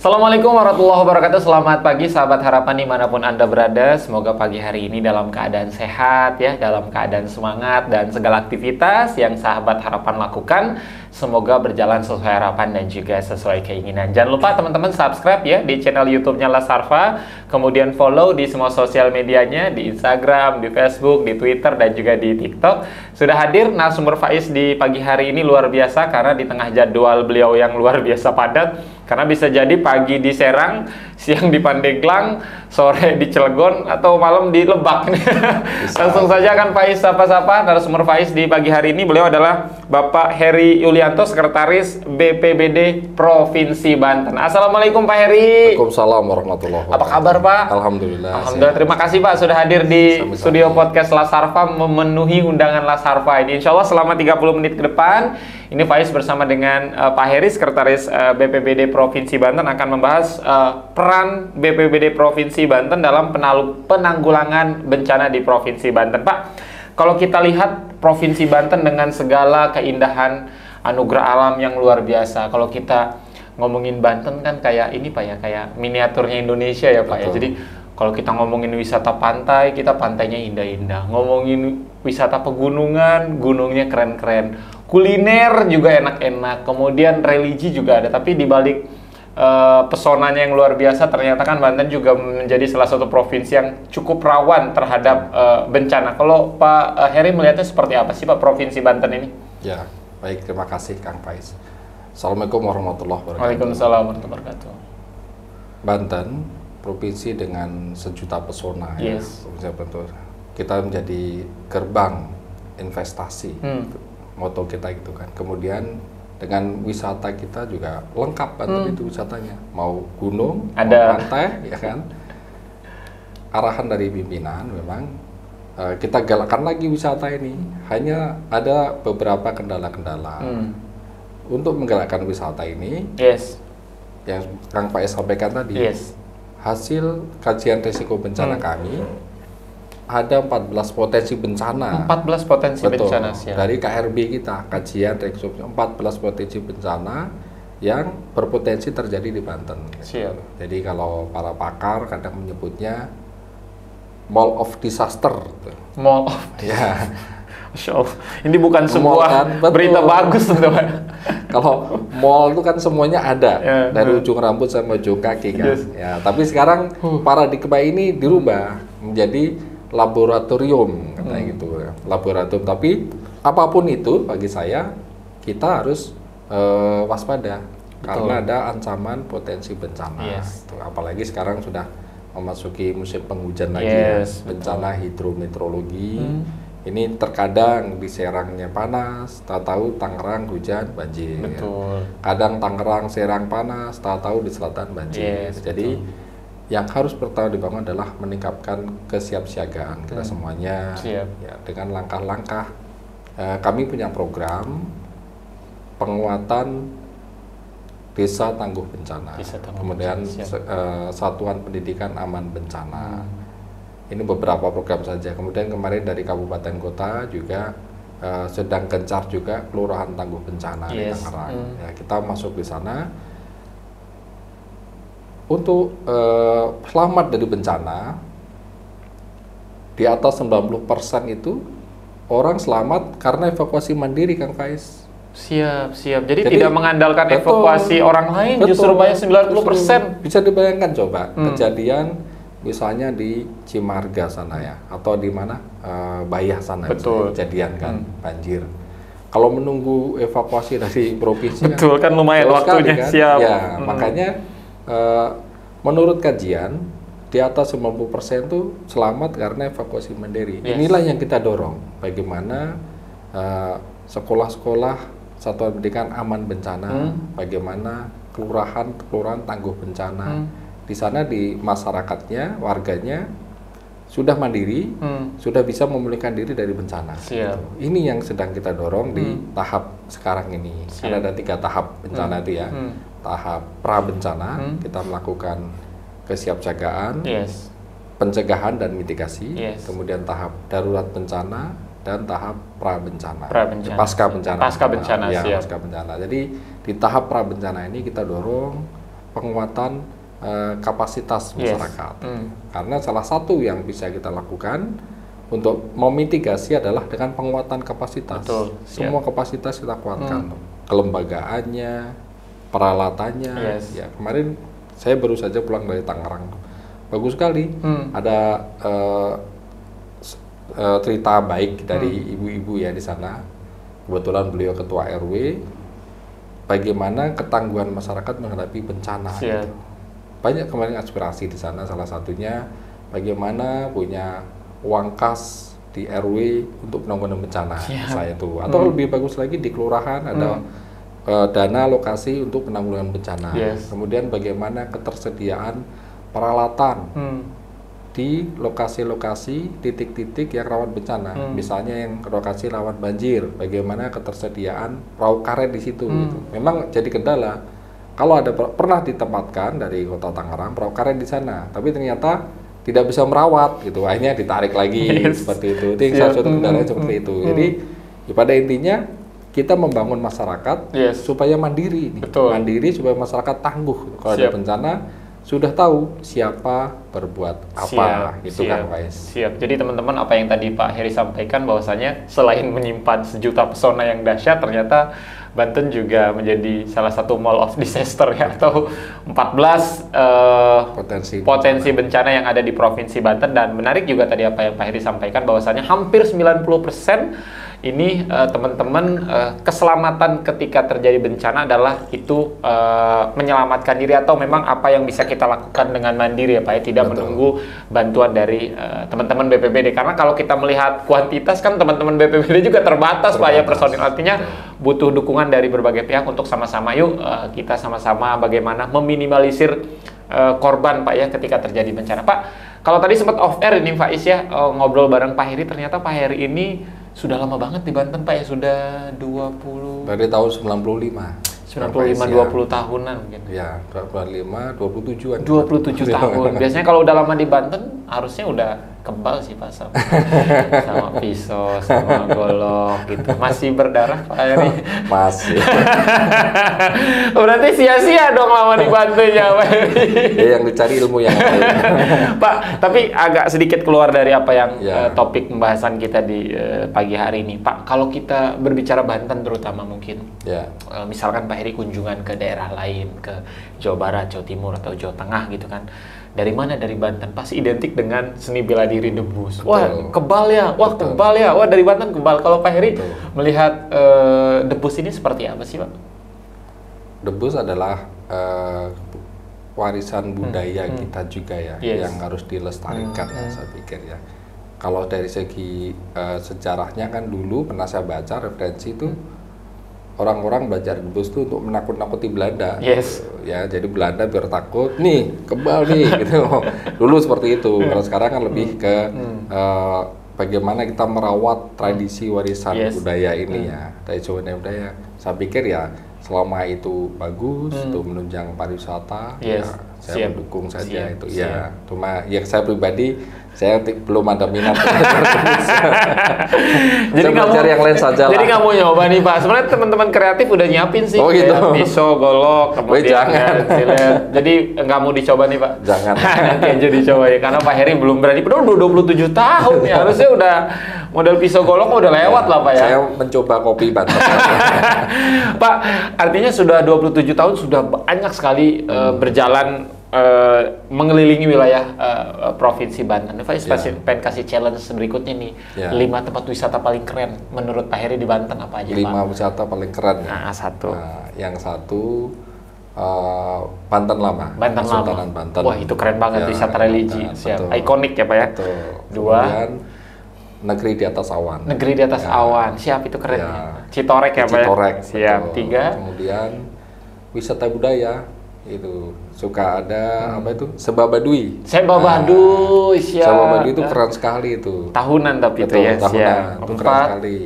Assalamualaikum warahmatullahi wabarakatuh. Selamat pagi sahabat harapan dimanapun Anda berada. Semoga pagi hari ini dalam keadaan sehat ya, dalam keadaan semangat, dan segala aktivitas yang sahabat harapan lakukan semoga berjalan sesuai harapan dan juga sesuai keinginan. Jangan lupa teman-teman subscribe ya di channel YouTube-nya Lasarfa, kemudian follow di semua sosial medianya, di Instagram, di Facebook, di Twitter, dan juga di TikTok. Sudah hadir narasumber Faiz di pagi hari ini luar biasa karena di tengah jadwal beliau yang luar biasa padat. Karena bisa jadi pagi di Serang, siang di Pandeglang, sore di Cilegon, atau malam di Lebak. Langsung saja kan Faiz sapa-sapa narasumber Faiz di pagi hari ini. Beliau adalah Bapak Heri Yulianto, Sekretaris BPBD Provinsi Banten. Assalamualaikum Pak Heri. Waalaikumsalam warahmatullahi wabarakatuh. Apa kabar Pak? Alhamdulillah. Alhamdulillah. Terima kasih Pak sudah hadir di studio podcast Lasarfa, memenuhi undangan Lasarfa ini. Insya Allah selama 30 menit ke depan, ini Faiz bersama dengan Pak Heri, Sekretaris BPBD Provinsi Banten, akan membahas peran BPBD Provinsi Banten dalam penanggulangan bencana di Provinsi Banten. Pak, kalau kita lihat Provinsi Banten dengan segala keindahan anugerah alam yang luar biasa, kalau kita ngomongin Banten kan kayak ini Pak ya, kayak miniaturnya Indonesia ya Pak. Betul. Ya. Jadi kalau kita ngomongin wisata pantai, kita pantainya indah-indah. Ngomongin wisata pegunungan, gunungnya keren-keren. Kuliner juga enak-enak. Kemudian religi juga ada. Tapi di balik pesonanya yang luar biasa, ternyata kan Banten juga menjadi salah satu provinsi yang cukup rawan terhadap bencana. Kalau Pak Heri melihatnya seperti apa sih Pak provinsi Banten ini? Ya, baik, terima kasih Kang Faiz. Assalamualaikum warahmatullahi wabarakatuh. Waalaikumsalam warahmatullahi wabarakatuh. Banten, provinsi dengan sejuta pesona. Yes. Ya, kita menjadi gerbang investasi. Moto kita itu kan. Kemudian dengan wisata kita juga lengkap Banten itu wisatanya. Mau gunung, ada mau pantai, ya kan. Arahan dari pimpinan memang kita galakkan lagi wisata ini. Hanya ada beberapa kendala-kendala. Untuk menggerakkan wisata ini, yes, yang Kang Faiz sampaikan tadi, yes, hasil kajian risiko bencana kami ada 14 potensi bencana. 14 potensi Betul. Bencana siap. Dari KRB kita, kajian risiko 14 potensi bencana yang berpotensi terjadi di Banten. Siap. Jadi kalau para pakar kadang menyebutnya mall of disaster. Mall of Ya. Masya Allah. Ini bukan sebuah kan? berita bagus teman-teman. Kalau mall itu kan semuanya ada, ya, dari ujung rambut sampai ujung kaki kan. Yes. Ya, tapi sekarang paradigma ini dirubah menjadi laboratorium, katanya gitu ya. Laboratorium. Tapi apapun itu bagi saya kita harus waspada. Betul. Karena ada ancaman potensi bencana. Yes. Apalagi sekarang sudah memasuki musim penghujan lagi, yes, ya. Bencana hidrometeorologi. Ini terkadang di Serangnya panas, tak tahu Tangerang hujan banjir. Betul. Kadang Tangerang Serang panas, tak tahu di selatan banjir. Yes, jadi betul. yang harus pertama dibangun adalah meningkatkan kesiapsiagaan kita semuanya. Siap. Ya, dengan langkah-langkah. Kami punya program penguatan desa tangguh bencana. Kemudian satuan pendidikan aman bencana. Ini beberapa program saja. Kemudian kemarin dari kabupaten kota juga sedang gencar juga kelurahan tangguh bencana di Tangerang. Ya, kita masuk di sana untuk selamat dari bencana. Di atas 90% itu orang selamat karena evakuasi mandiri, Kang Faiz. Siap. Jadi tidak mengandalkan evakuasi orang lain, justru banyak 90%. Bisa dibayangkan coba kejadian misalnya di Cimarga sana ya, atau di mana Bayah sana. Betul. Kejadian kan banjir. Kalau menunggu evakuasi dari provinsi betul kan lumayan waktunya kan? Siap. Ya, makanya menurut kajian di atas 90% itu selamat karena evakuasi mandiri. Yes. Inilah yang kita dorong. Bagaimana sekolah-sekolah satuan pendidikan aman bencana, bagaimana kelurahan tangguh bencana. Di sana di masyarakatnya, warganya sudah mandiri, sudah bisa memulihkan diri dari bencana. Gitu. Ini yang sedang kita dorong di tahap sekarang ini. Karena ada 3 tahap bencana itu ya. Tahap pra bencana, kita melakukan kesiapsiagaan, pencegahan dan mitigasi. Kemudian tahap darurat bencana, dan tahap prabencana. Pasca bencana. Pasca bencana, ya, pasca bencana. Jadi di tahap prabencana ini kita dorong penguatan kapasitas masyarakat. Karena salah satu yang bisa kita lakukan untuk memitigasi adalah dengan penguatan kapasitas. Betul, semua kapasitas kita kuatkan. Kelembagaannya, peralatannya. Ya, kemarin saya baru saja pulang dari Tangerang. Bagus sekali. Ada cerita baik dari ibu-ibu ya di sana. Kebetulan beliau ketua RW. Bagaimana ketangguhan masyarakat menghadapi bencana. Gitu. Banyak kemarin aspirasi di sana. Salah satunya bagaimana punya uang kas di RW untuk penanggulangan bencana. Saya tuh. Atau lebih bagus lagi di kelurahan ada dana alokasi untuk penanggulangan bencana. Kemudian bagaimana ketersediaan peralatan di lokasi-lokasi titik-titik yang rawan bencana, misalnya yang lokasi rawan banjir, bagaimana ketersediaan perahu karet di situ. Gitu. Memang jadi kendala. Kalau ada pernah ditempatkan dari Kota Tangerang perahu karet di sana, tapi ternyata tidak bisa merawat, gitu. Akhirnya ditarik lagi seperti itu. Itu salah satu kendala seperti itu. Jadi ya pada intinya kita membangun masyarakat supaya mandiri, mandiri supaya masyarakat tangguh. Kalau ada bencana sudah tahu siapa berbuat apa, gitu kan, Pak Is. Jadi teman-teman, apa yang tadi Pak Heri sampaikan bahwasanya selain menyimpan sejuta pesona yang dahsyat, ternyata Banten juga menjadi salah satu mall of disaster ya, atau 14 potensi bencana yang ada di Provinsi Banten. Dan menarik juga tadi apa yang Pak Heri sampaikan bahwasanya hampir 90% ini teman-teman keselamatan ketika terjadi bencana adalah itu menyelamatkan diri atau memang apa yang bisa kita lakukan dengan mandiri ya Pak ya, tidak menunggu bantuan dari teman-teman BPBD. Karena kalau kita melihat kuantitas kan teman-teman BPBD juga terbatas Pak ya personil, artinya butuh dukungan dari berbagai pihak untuk sama-sama yuk kita sama-sama bagaimana meminimalisir korban Pak ya ketika terjadi bencana. Pak, kalau tadi sempat off air ini Pak Is ya ngobrol bareng Pak Heri, ternyata Pak Heri ini sudah lama banget di Banten Pak ya, sudah 20 dari tahun 95. 20 tahunan mungkin. Ya, 25, 27-an. 27 tahun. Biasanya kalau udah lama di Banten harusnya udah kebal sih Pak sama pisau, sama golok gitu. Masih berdarah Pak Heri? Masih. Berarti sia-sia dong lama di Banten ya Pak Heri. Ya, yang dicari ilmu yang lain. Pak, tapi agak sedikit keluar dari apa yang topik pembahasan kita di pagi hari ini. Pak, kalau kita berbicara Banten terutama mungkin, misalkan Pak Heri kunjungan ke daerah lain, ke Jawa Barat, Jawa Timur, atau Jawa Tengah gitu kan. Dari mana? Dari Banten. Pasti identik dengan seni bela diri debus. Wah, kebal ya. Wah, kebal ya. Wah, dari Banten kebal. Kalau Pak Heri melihat debus ini seperti apa sih, Pak? Debus adalah warisan budaya kita juga ya, yang harus dilestarikan ya, saya pikir ya. Kalau dari segi sejarahnya kan dulu pernah saya baca referensi itu orang-orang belajar debus itu untuk menakut-nakuti Belanda. Ya, jadi Belanda biar takut, nih kebal nih gitu. Dulu seperti itu. Kalau sekarang kan lebih ke bagaimana kita merawat tradisi warisan budaya ini ya, tradisi budaya. Saya pikir ya selama itu bagus, itu menunjang pariwisata, ya saya mendukung saja itu. Ya, cuma ya saya pribadi saya belum ada minat. Jadi kamu cari yang lain saja. Jadi kamu nyoba nih Pak. Sebenarnya teman-teman kreatif udah nyiapin sih. Oh gitu. Pisau, golok, kemudian jadi nggak mau dicoba nih Pak. Jangan. Nanti aja dicoba ya. Karena Pak Heri belum berani. Padahal udah 27 tahun ya. Harusnya udah model pisau golok udah lewat lah Pak ya. Saya mencoba kopi Banten. Pak, artinya sudah 27 tahun sudah banyak sekali berjalan mengelilingi wilayah Provinsi Banten. Pengen kasih challenge berikutnya nih. 5 tempat wisata paling keren menurut Pak Heri di Banten apa aja 5 Pak? wisata paling keren. Satu. Yang satu Banten Lama. Banten Lama. Banten. Wah, itu keren banget wisata religi. Siap. Ikonik ya Pak ya. Betul. 2. Kemudian Negeri di Atas Awan. Negeri di Atas Awan. Siap, itu keren ya. Citorek ya Pak ya. Citorek. Siap. 3. Kemudian wisata budaya. Itu suka ada apa itu Seba Baduy. Seba Baduy, siap. Seba Baduy itu keren sekali itu. Tahunan tapi itu ya. Tahunan. Itu keren sekali.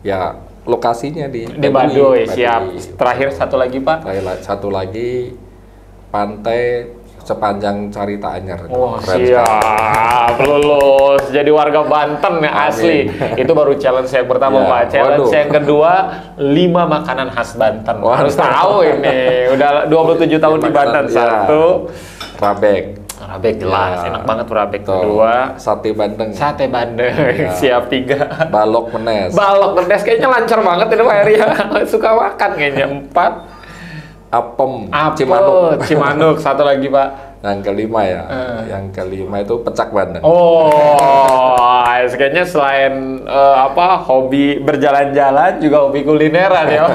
Ya, lokasinya di Baduy, siap. Terakhir satu lagi Pak. Satu lagi Pantai sepanjang Carita Anyar. Oh siap, lulus jadi warga Banten ya asli. Itu baru challenge yang pertama Pak. Challenge yang kedua 5 makanan khas Banten. Harus tahu ini. Udah 27 tahun di Banten. Satu, rabek. Rabek jelas, enak banget rabek. Kedua, sate bandeng. Sate bandeng. Siap. 3, balok menes. Balok menes kayaknya lancar banget ini Pak Heri ya. Suka makan kayaknya. 4, apem. Cimanuk. Satu lagi Pak. Yang kelima ya, yang kelima itu pecak bandeng. Oh, kayaknya selain hobi berjalan-jalan juga hobi kulineran ya.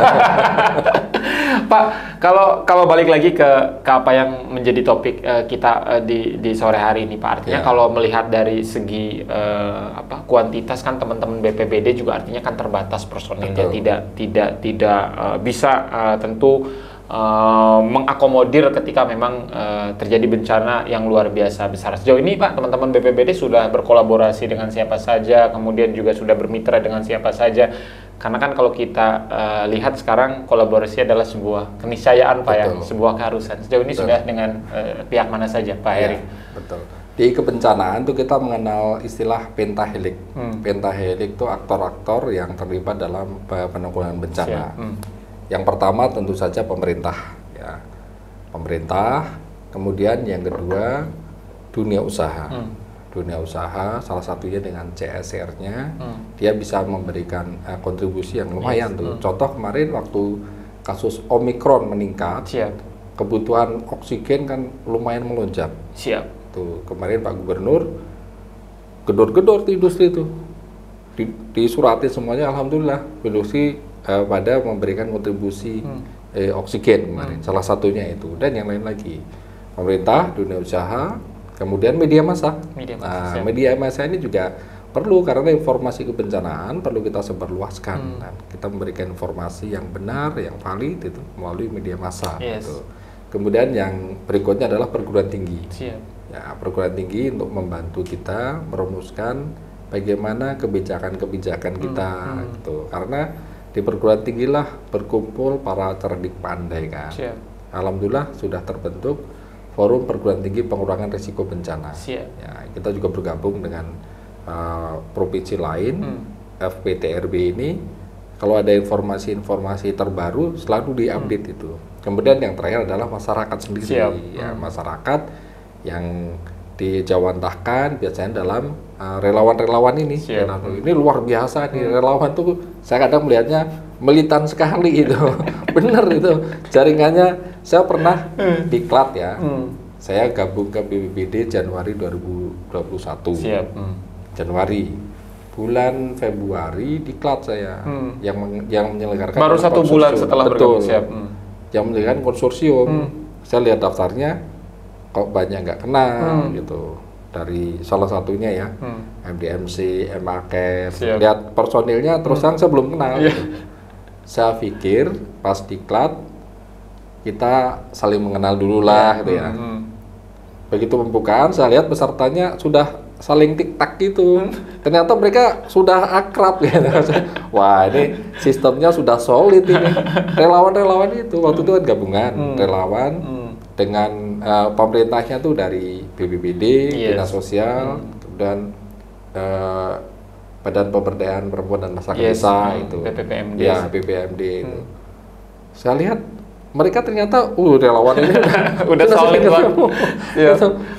Pak, kalau balik lagi ke apa yang menjadi topik kita di sore hari ini Pak, artinya kalau melihat dari segi kuantitas kan teman-teman BPBD juga artinya kan terbatas personilnya, tidak bisa tentu mengakomodir ketika memang terjadi bencana yang luar biasa besar. Sejauh ini Pak, teman-teman BPBD sudah berkolaborasi dengan siapa saja, kemudian juga sudah bermitra dengan siapa saja. Karena kan kalau kita lihat sekarang kolaborasi adalah sebuah keniscayaan Pak ya, sebuah keharusan. Sejauh ini sudah dengan pihak mana saja Pak Heri? Betul. Di kebencanaan itu kita mengenal istilah pentahelik. Pentahelik itu aktor-aktor yang terlibat dalam penanggulangan bencana. Yang pertama tentu saja pemerintah, ya. Pemerintah, kemudian yang kedua dunia usaha. Dunia usaha salah satunya dengan CSR-nya, dia bisa memberikan kontribusi yang lumayan tuh. Contoh kemarin waktu kasus Omikron meningkat, kebutuhan oksigen kan lumayan melonjak. Tuh kemarin Pak Gubernur gedor-gedor di industri itu, disurati semuanya, alhamdulillah industri pada memberikan kontribusi oksigen kemarin, salah satunya itu, dan yang lain lagi. Pemerintah, dunia usaha, kemudian media massa. Media massa ini juga perlu karena informasi kebencanaan perlu kita sebarluaskan. Dan kita memberikan informasi yang benar, yang valid itu melalui media massa. Gitu. Kemudian yang berikutnya adalah perguruan tinggi. Ya, perguruan tinggi untuk membantu kita merumuskan bagaimana kebijakan-kebijakan kita, gitu. Karena di perguruan tinggi lah berkumpul para cerdik pandai kan. Alhamdulillah sudah terbentuk Forum Perguruan Tinggi Pengurangan Risiko Bencana. Ya, kita juga bergabung dengan provinsi lain, FPTRB ini. Kalau ada informasi-informasi terbaru selalu diupdate itu. Kemudian yang terakhir adalah masyarakat sendiri. Ya, masyarakat yang dijawantahkan biasanya dalam relawan-relawan ini. Ini luar biasa nih, relawan tuh saya kadang melihatnya militan sekali gitu. Bener itu jaringannya. Saya pernah diklat ya, saya gabung ke BPBD Januari 2021. Januari, bulan Februari diklat saya, yang menyelenggarakan baru 1 bulan setelah bergabung. Yang menyelenggarakan konsorsium. Saya lihat daftarnya kok banyak nggak kenal gitu, dari salah satunya ya MDMC, MAKER, lihat personilnya terus terang saya belum kenal. Saya pikir pas diklat kita saling mengenal dulu lah gitu ya. Begitu pembukaan saya lihat pesertanya sudah saling tik-tak gitu. Ternyata mereka sudah akrab gitu. Wah, ini sistemnya sudah solid ini. Relawan-relawan itu waktu itu kan gabungan relawan dengan pemerintahnya tuh dari BPBD, Dinas Sosial, kemudian Badan Pemberdayaan Perempuan dan Masyarakat Desa itu. BPPMD. Ya, BPMD itu. Saya lihat mereka ternyata relawan ini udah solid banget.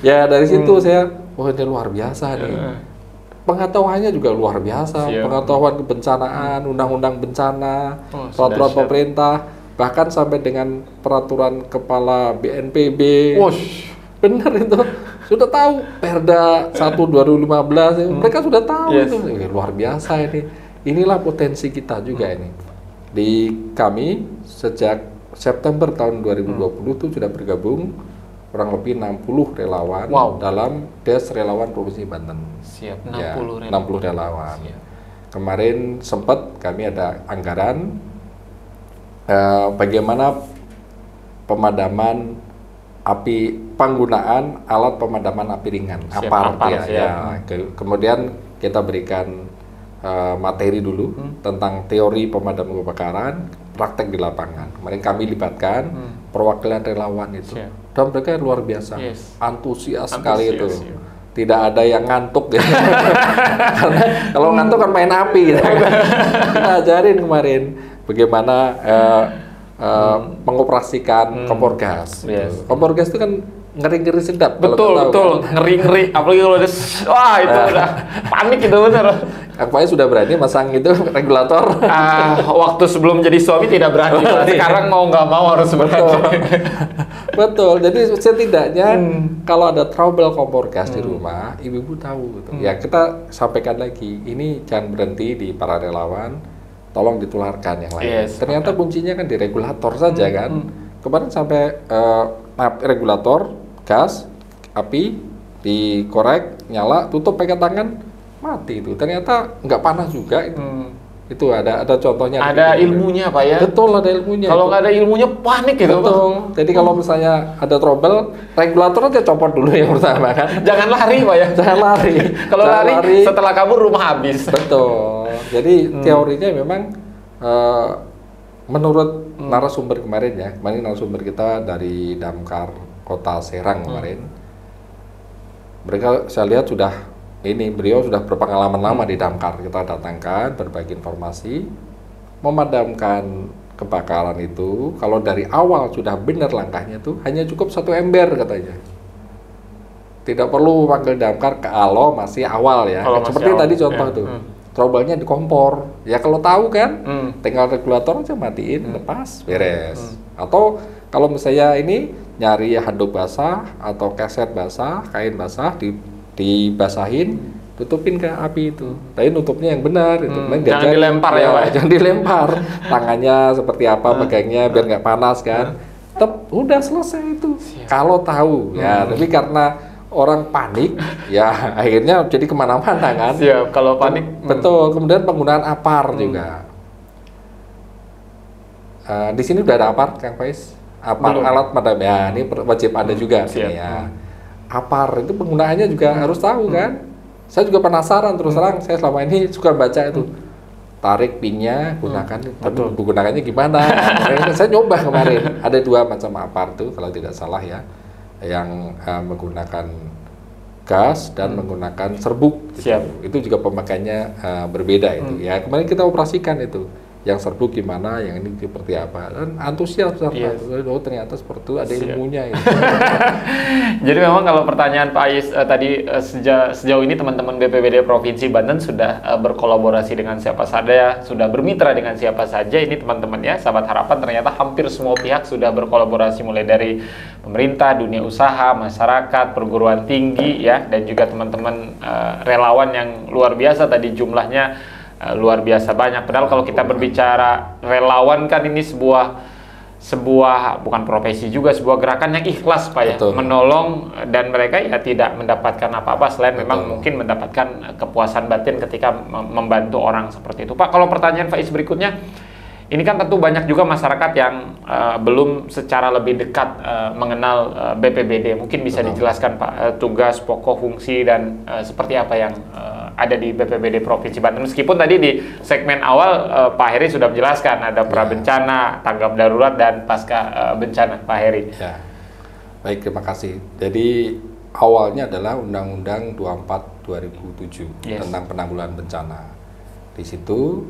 Ya dari situ saya, ini luar biasa nih. Pengetahuannya juga luar biasa, pengetahuan kebencanaan, undang-undang bencana, peraturan pemerintah, bahkan sampai dengan peraturan kepala BNPB. Bener itu, sudah tahu Perda 1 2015, mereka sudah tahu itu. Luar biasa ini. Inilah potensi kita juga ini. Di kami sejak September tahun 2020 itu sudah bergabung kurang lebih 60 relawan dalam Des Relawan Provinsi Banten. 60 relawan. Kemarin sempat kami ada anggaran bagaimana pemadaman api, penggunaan alat pemadaman api ringan, APAR. Kemudian kita berikan materi dulu tentang teori pemadam kebakaran, praktek di lapangan. Kemarin kami libatkan perwakilan relawan itu, dan mereka luar biasa, antusias sekali itu. Ya. Tidak ada yang ngantuk gitu. Karena kalau ngantuk kan main api gitu. Kita ajarin kemarin bagaimana mengoperasikan kompor gas. Kompor gas itu kan ngeri-ngeri sedap. Betul, kan? Ngeri-ngeri. Apalagi kalau ada, wah itu udah panik gitu bener. Kang Faiz sudah berani masang itu regulator? Waktu sebelum jadi suami tidak berani. Sekarang mau nggak mau harus berani. Betul. Jadi setidaknya kalau ada trouble kompor gas di rumah, ibu-ibu tahu gitu. Ya kita sampaikan lagi, ini jangan berhenti di para relawan, tolong ditularkan yang lain. Ternyata kuncinya kan di regulator saja kan. Kemarin sampai regulator gas, api dikorek, nyala, tutup pakai tangan, mati itu. Ternyata nggak panas juga itu. Itu ada contohnya. Ada ilmunya Pak ya? Betul, ada ilmunya. Kalau nggak ada ilmunya panik gitu. Betul. Jadi kalau misalnya ada trouble, regulator aja copot dulu yang pertama kan. Jangan lari Pak ya? Jangan lari. Kalau lari setelah kabur rumah habis. Betul. Jadi teorinya memang menurut narasumber kemarin ya, kemarin narasumber kita dari Damkar Kota Serang kemarin, mereka saya lihat beliau sudah berpengalaman lama di Damkar. Kita datangkan berbagi informasi, memadamkan kebakaran itu. Kalau dari awal sudah benar langkahnya tuh, hanya cukup 1 ember katanya. Tidak perlu panggil Damkar kalau masih awal ya. Seperti tadi contoh tuh. Trouble-nya di kompor. Ya kalau tahu kan, tinggal regulator aja matiin, lepas, beres. Atau kalau misalnya ini nyari handuk basah atau keset basah, kain basah, dibasahin, tutupin ke api itu. Tapi nutupnya yang benar itu. Jangan dilempar ya Pak. Jangan dilempar. Tangannya seperti apa pegangnya biar nggak panas kan. Udah selesai itu. Kalau tahu ya. Tapi karena orang panik, ya akhirnya jadi kemana-mana kan. Siap, kalau panik. Betul, kemudian penggunaan APAR juga. Di sini udah ada APAR, Kang Faiz? APAR alat pemadam, ya ini wajib ada juga sini ya. APAR itu penggunaannya juga harus tahu kan. Saya juga penasaran terus terang, saya selama ini suka baca itu. Tarik pinnya, gunakan, tapi menggunakannya gimana? Saya nyoba kemarin, ada 2 macam APAR tuh kalau tidak salah ya. Yang menggunakan gas dan menggunakan serbuk gitu. Itu juga pemakaiannya berbeda itu ya. Kemarin kita operasikan itu yang serbuk gimana, yang ini seperti apa, dan antusias ternyata seperti itu, ada ilmunya itu. Jadi memang kalau pertanyaan Pak Ais tadi sejauh ini teman-teman BPBD Provinsi Banten sudah berkolaborasi dengan siapa saja, sudah bermitra dengan siapa saja. Ini teman-teman ya, sahabat harapan, ternyata hampir semua pihak sudah berkolaborasi, mulai dari pemerintah, dunia usaha, masyarakat, perguruan tinggi ya, dan juga teman-teman relawan yang luar biasa tadi jumlahnya. Luar biasa banyak. Padahal kalau kita berbicara relawan kan ini sebuah bukan profesi juga, sebuah gerakan yang ikhlas Pak ya. Menolong, dan mereka ya tidak mendapatkan apa-apa selain memang mungkin mendapatkan kepuasan batin ketika membantu orang seperti itu. Pak, kalau pertanyaan Faiz berikutnya, ini kan tentu banyak juga masyarakat yang belum secara lebih dekat mengenal BPBD. Mungkin bisa dijelaskan Pak, tugas, pokok, fungsi, dan seperti apa yang ada di BPBD Provinsi Banten. Meskipun tadi di segmen awal Pak Heri sudah menjelaskan ada prabencana, tanggap darurat, dan pasca bencana, Pak Heri. Ya. Baik, terima kasih. Jadi awalnya adalah Undang-Undang 24/2007 tentang penanggulangan bencana. Di situ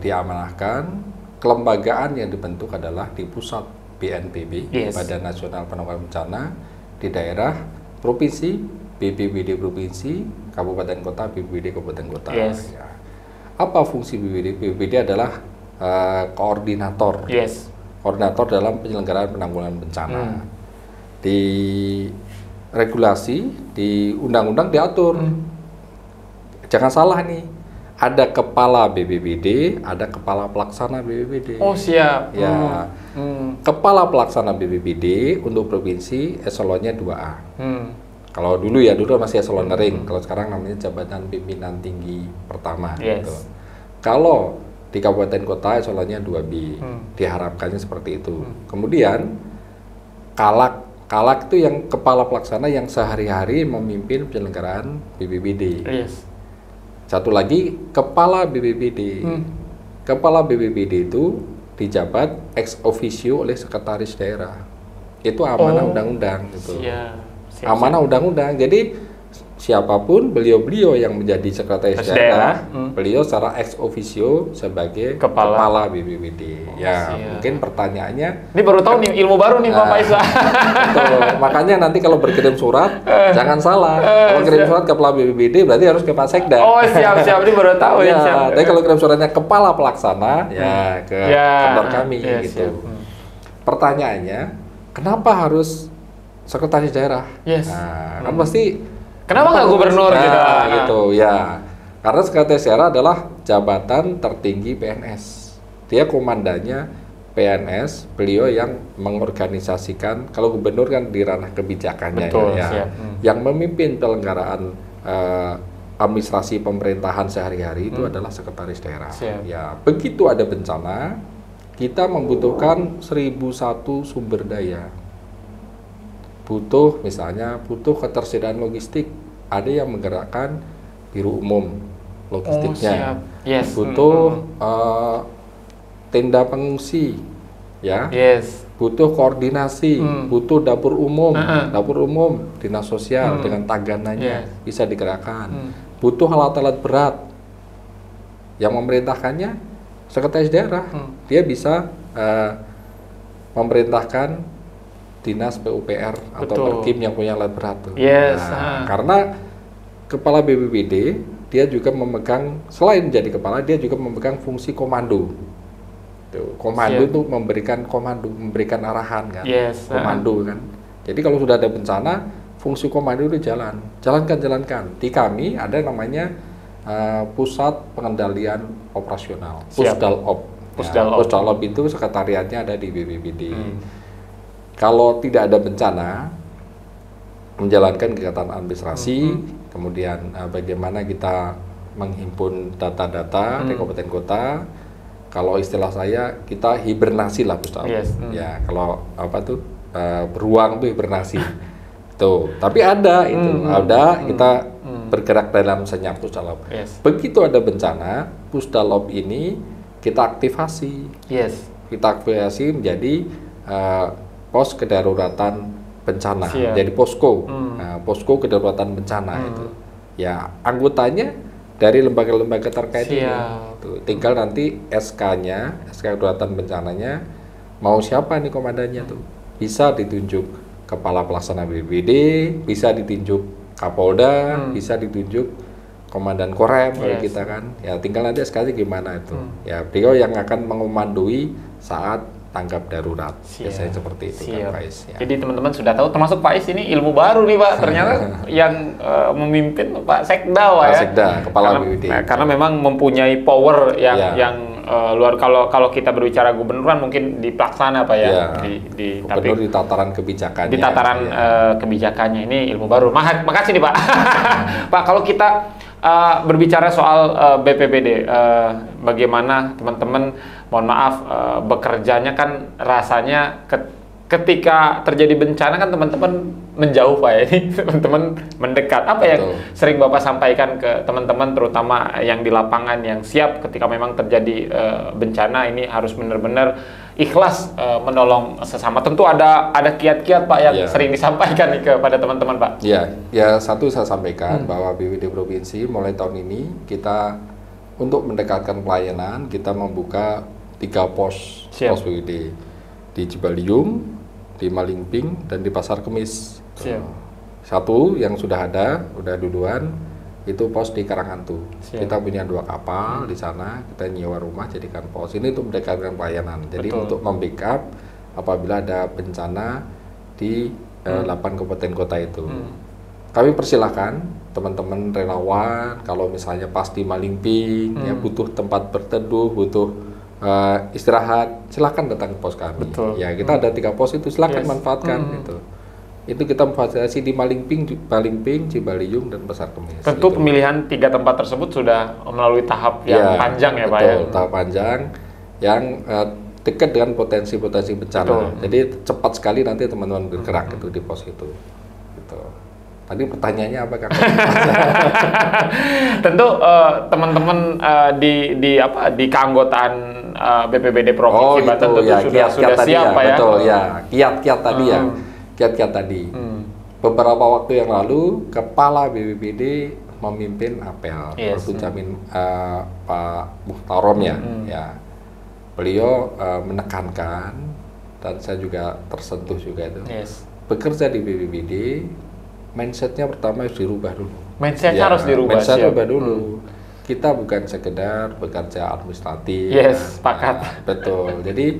diamanahkan kelembagaan yang dibentuk adalah di pusat BNPB, Badan Nasional Penanggulangan Bencana, di daerah provinsi BPBD provinsi, kabupaten kota BPBD kabupaten kota. Ya. Apa fungsi BPBD? BPBD adalah koordinator, koordinator dalam penyelenggaraan penanggulangan bencana. Di regulasi, di undang-undang diatur. Jangan salah nih, ada kepala BPBD, ada kepala pelaksana BPBD. Oh siap. Ya, kepala pelaksana BPBD untuk provinsi eselonnya 2A. Kalau dulu ya, dulu masih eselon ring. Kalau sekarang namanya jabatan pimpinan tinggi pertama. Gitu. Kalau di kabupaten kota eselonnya 2B. Diharapkannya seperti itu. Kemudian Kalak itu yang kepala pelaksana yang sehari-hari memimpin penyelenggaraan BPBD. Satu lagi kepala BPBD. Kepala BPBD itu dijabat ex officio oleh sekretaris daerah. Itu amanah undang-undang gitu. Amanah undang-undang. Jadi siapapun beliau-beliau yang menjadi sekretaris daerah, beliau secara ex officio sebagai kepala BPBD. Mungkin pertanyaannya. Ini baru tahu nih, ilmu baru nih Pak Faiz. Makanya nanti kalau berkirim surat, jangan salah. Kalau kirim surat kepala BPBD berarti harus ke Pak Sekda. Oh siap, ini baru tahu ya. Tapi kalau kirim suratnya kepala pelaksana, ya ke kantor kami gitu. Pertanyaannya, kenapa harus sekretaris daerah? Kan pasti. Kenapa nggak gubernur gitu ya? Karena sekretaris daerah adalah jabatan tertinggi PNS. Dia komandannya PNS, beliau yang mengorganisasikan. Kalau gubernur kan di ranah kebijakannya. Betul, yang memimpin penyelenggaraan administrasi pemerintahan sehari-hari itu adalah sekretaris daerah. Ya, begitu ada bencana, kita membutuhkan 1001 sumber daya. Butuh ketersediaan logistik, ada yang menggerakkan biro umum logistiknya, butuh tenda pengungsi, butuh koordinasi, butuh dapur umum dinas sosial dengan tagananya bisa digerakkan, butuh alat-alat berat, yang memerintahkannya sekretaris daerah, dia bisa memerintahkan dinas PUPR atau Perkim yang punya alat berat tuh. Karena kepala BPBD dia juga memegang, selain jadi kepala, dia juga memegang fungsi komando. Komando itu memberikan komando, memberikan arahan kan, komando kan. Jadi kalau sudah ada bencana, fungsi komando itu jalankan. Di kami ada namanya Pusat Pengendalian Operasional, Pusdalop. Pusdalop itu sekretariatnya ada di BPBD. Kalau tidak ada bencana, menjalankan kegiatan administrasi, kemudian bagaimana kita menghimpun data-data di kabupaten kota. Kalau istilah saya, kita hibernasi lah Pusdalop. Ya, kalau beruang tuh hibernasi. Tuh, tapi ada itu, kita bergerak dalam senyap Pusdalop. Begitu ada bencana, Pusdalop ini kita aktifasi. Kita aktifasi menjadi pos kedaruratan bencana, jadi posko, posko kedaruratan bencana itu. Ya, anggotanya dari lembaga-lembaga terkait ini. Tinggal nanti SK kedaruratan bencananya, mau siapa nih komandannya tuh? Bisa ditunjuk kepala pelaksana BPBD, bisa ditunjuk Kapolda, bisa ditunjuk komandan Korem kalau kita kan. Ya, tinggal nanti SK-nya gimana itu. Ya, beliau yang akan mengomandoi saat tanggap darurat. Biasanya seperti itu kan Faiz. Jadi teman-teman sudah tahu, termasuk Faiz ini ilmu baru nih Pak. Ternyata yang memimpin Pak Sekda Sekda, kepala BPBD. Karena memang mempunyai power yang luar. Kalau kita berbicara gubernur kan mungkin di pelaksana Pak tapi di tataran kebijakannya. Di tataran kebijakannya ini ilmu baru. Makasih nih Pak. Pak, kalau kita berbicara soal BPBD, bagaimana teman-teman, mohon maaf, bekerjanya kan rasanya ketika terjadi bencana kan teman-teman menjauh Pak ya, ini teman-teman mendekat. Apa yang sering Bapak sampaikan ke teman-teman, terutama yang di lapangan yang siap ketika memang terjadi bencana ini harus benar-benar ikhlas menolong sesama. Tentu ada kiat-kiat Pak yang sering disampaikan nih kepada teman-teman Pak. Ya satu saya sampaikan bahwa BPBD Provinsi mulai tahun ini kita untuk mendekatkan pelayanan, kita membuka 3 pos BPBD di Cibaliung, di Malingping, dan di Pasar Kemis. Satu yang sudah ada, udah duluan, itu pos di Karanghantu. Kita punya 2 kapal di sana, kita nyewa rumah jadikan pos. Ini untuk mendekatkan pelayanan. Jadi untuk membackup apabila ada bencana di 8 kabupaten kota itu. Kami persilahkan teman-teman relawan, kalau misalnya pas di Malingping, ya butuh tempat berteduh, butuh istirahat, silahkan datang ke pos kami. Ya, kita ada 3 pos itu, silahkan manfaatkan gitu. Itu kita memfasilitasi di Malingping, Cibaliung, dan Pasar Kemis. Tentu gitu. Pemilihan 3 tempat tersebut sudah melalui tahap yang panjang ya Pak ya? Tahap panjang yang dekat dengan potensi-potensi bencana. Jadi cepat sekali nanti teman-teman bergerak itu di pos itu. Gitu. Tadi pertanyaannya apa Kang? Tentu teman-teman di keanggotaan BPBD Provinsi Banten tentu ya, sudah siap ya, ya. Betul ya, kiat-kiat tadi ya. Kiat-kiat tadi. Beberapa waktu yang lalu Kepala BPBD memimpin apel, berjamin Pak Muhtarom ya. Beliau menekankan dan saya juga tersentuh juga itu. Bekerja di BPBD, mindsetnya pertama harus dirubah dulu. Mindsetnya harus dirubah. Mindset rubah dulu. Kita bukan sekedar bekerja administratif. Sepakat. Betul. Jadi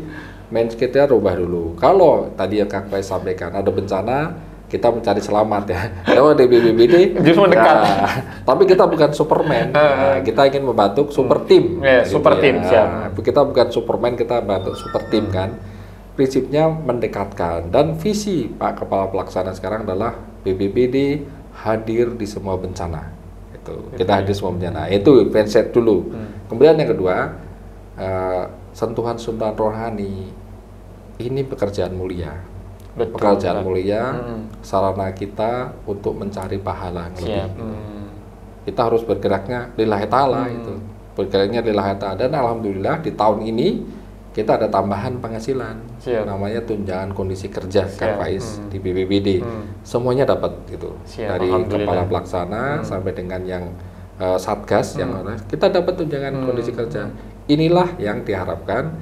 mindsetnya rubah dulu. Kalau tadi yang Kak Faiz sampaikan ada bencana, kita mencari selamat ya. Kalau di BPBD justru mendekat. Tapi kita bukan Superman. Kita ingin membentuk super tim. Super tim, siap. Kita bukan Superman, kita bentuk super tim kan. Prinsipnya mendekatkan, dan visi Pak Kepala Pelaksana sekarang adalah BPBD hadir di semua bencana. Kita hadir semua bencana. Itu mindset dulu. Kemudian yang kedua, sentuhan-sentuhan rohani. Ini pekerjaan mulia. Pekerjaan mulia, sarana kita untuk mencari pahala yang lebih. Kita harus bergeraknya lillahi ta'ala itu. Bergeraknya lillahi ta'ala, dan alhamdulillah di tahun ini kita ada tambahan penghasilan. Namanya tunjangan kondisi kerja Kak Faiz di BPBD. Semuanya dapat gitu. Dari Kepala Pelaksana sampai dengan yang Satgas yang kita dapat tunjangan kondisi kerja. Inilah yang diharapkan.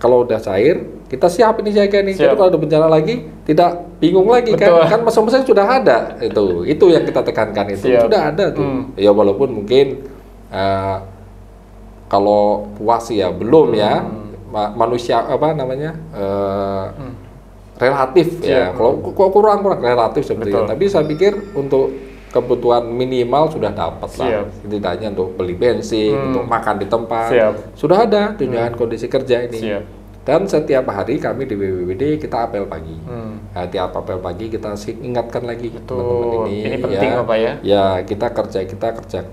Kalau udah cair, kita siap ini jaga nih. Jadi kalau ada bencana lagi, tidak bingung lagi. Kan masa-masa sudah ada. Itu yang kita tekankan itu. Sudah ada tuh. Ya walaupun mungkin kalau puas ya belum ya. Manusia relatif ya. Kalau kurang relatif seperti itu. Tapi saya pikir untuk kebutuhan minimal sudah dapat lah. Setidaknya untuk beli bensin, untuk makan di tempat. Sudah ada tunjangan kondisi kerja ini. Dan setiap hari kami di BPBD kita apel pagi. Tiap apel pagi kita ingatkan lagi teman-teman ini penting ya. Pak ya. Ya, kita kerja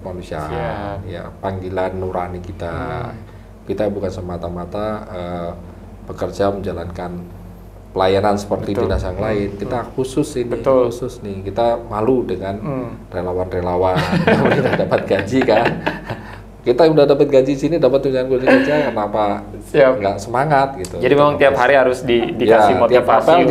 kemanusiaan. Ya, panggilan nurani kita. Kita bukan semata-mata bekerja menjalankan pelayanan seperti dinas yang lain. Kita khusus nih. Kita malu dengan relawan-relawan yang tidak dapat gaji kan. Kita udah dapat gaji sini, dapat tunjangan kondisi kerja, kenapa nggak semangat gitu. Jadi memang tiap hari harus dikasih motivasi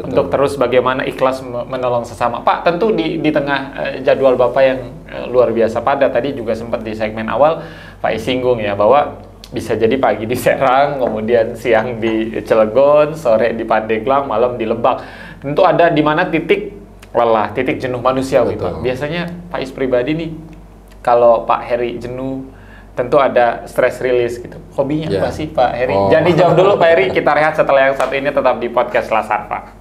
untuk terus bagaimana ikhlas menolong sesama. Pak, tentu di tengah jadwal Bapak yang luar biasa padat, tadi juga sempat di segmen awal Pak singgung ya bahwa bisa jadi pagi di Serang, kemudian siang di Cilegon, sore di Pandeglang, malam di Lebak. Tentu ada di mana titik lelah, titik jenuh manusiawi, Pak. Biasanya Pak Is pribadi nih, kalau Pak Heri jenuh, tentu ada stress release gitu. Hobinya apa sih Pak Heri? Jangan dijawab dulu Pak Heri, kita rehat setelah yang satu ini tetap di podcast Lasarva.